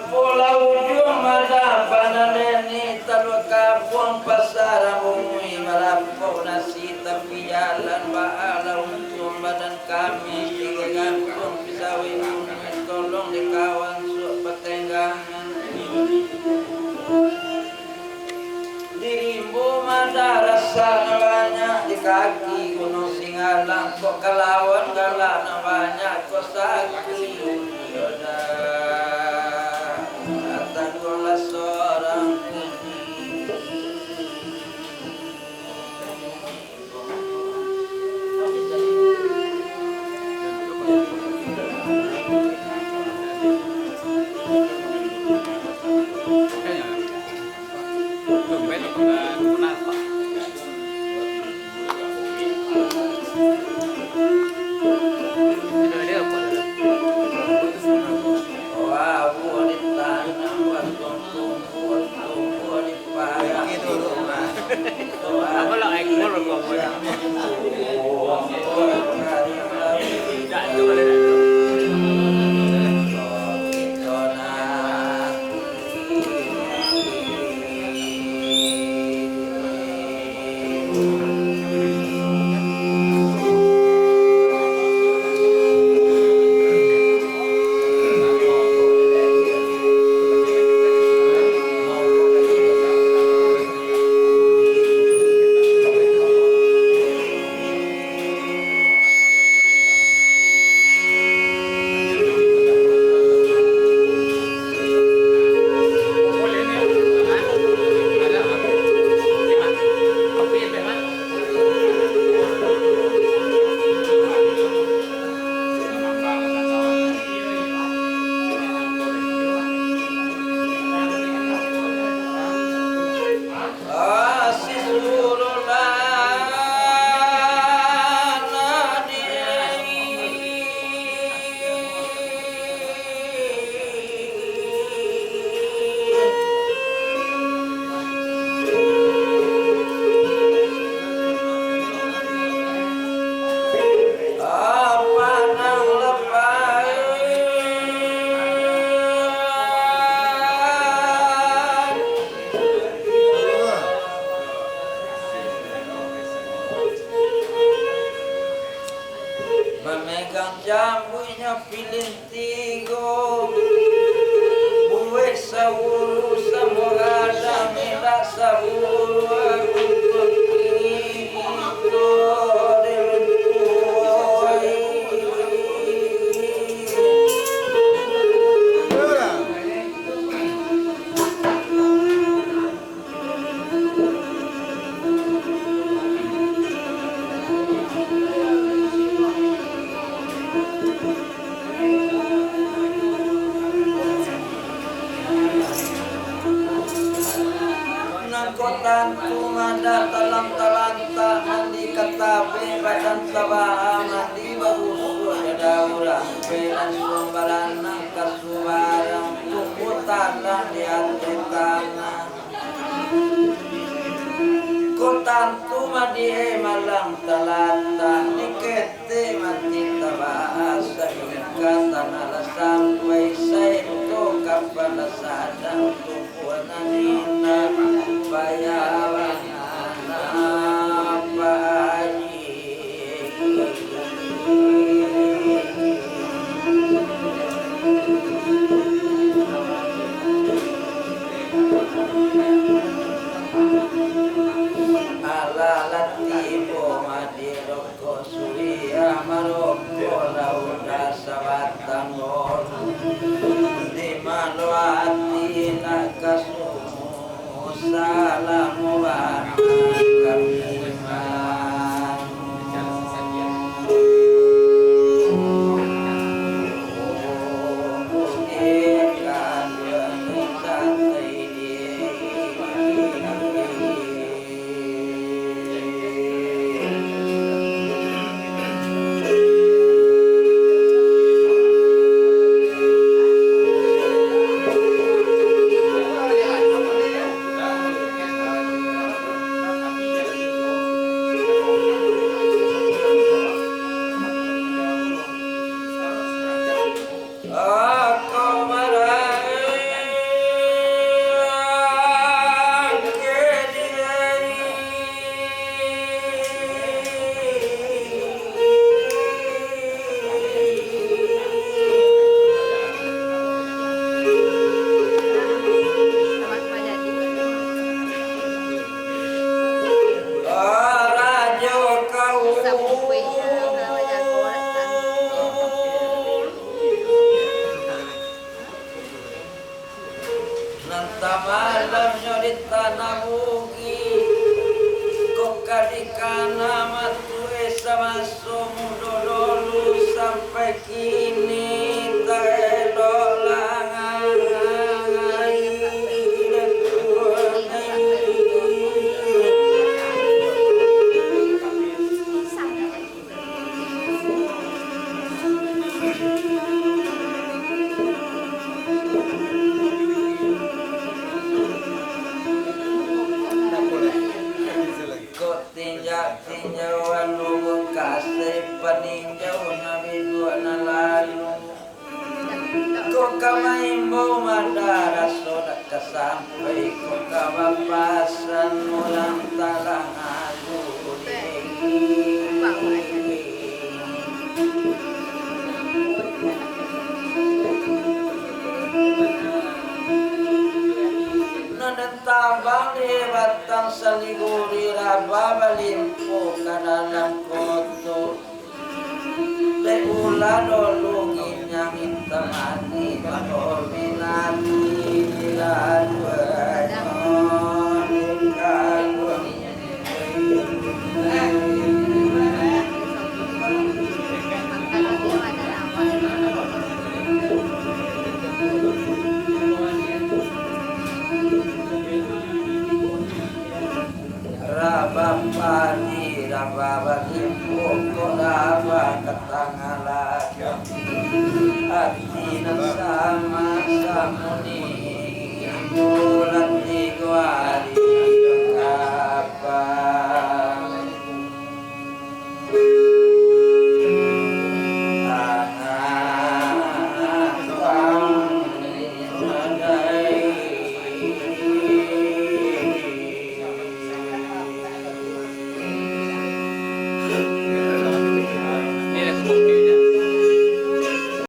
Pulau Jumada Panaleni Taluk Kampung Pasar Bumi Melampau nasi tapi jalan Ba'ala untuk badan kami tiga gantung pisawi tolong di kawan suap petenggangan dirimu mada rasa banyak di kaki gunung Singalang kok kelawan galak banyak kok sakit seorang memegang jambunya pilih tigo buat sahuru semoga damai sahuru untuk itu kotan kumanda talam talanta mandi katabe badan sabah mandi bagus daura pelan sumbaran kasubaran kumputan di hati tanah kotan kumadi malang talanta nikete mati tabasa kata nala sampai saya untuk kapan sadang untuk wanita bayawan apa ala latipo madiroko suya maroko lauda sabatang di maluati nakasumu salamu mabugi kok kadikana matu sama sumudololu sampai kini telolangai tinjauan lu kasih peninjau nabi dua lalu kok kamaimbo madara sodak kesampai kok kawapasan mulang talang alu tabang di batang saliguri raba balimpo kadalang koto le ula dolungin yang intamani bago binati diladuan Rabapani rababani pokok raba ketangalaga hati sama samuni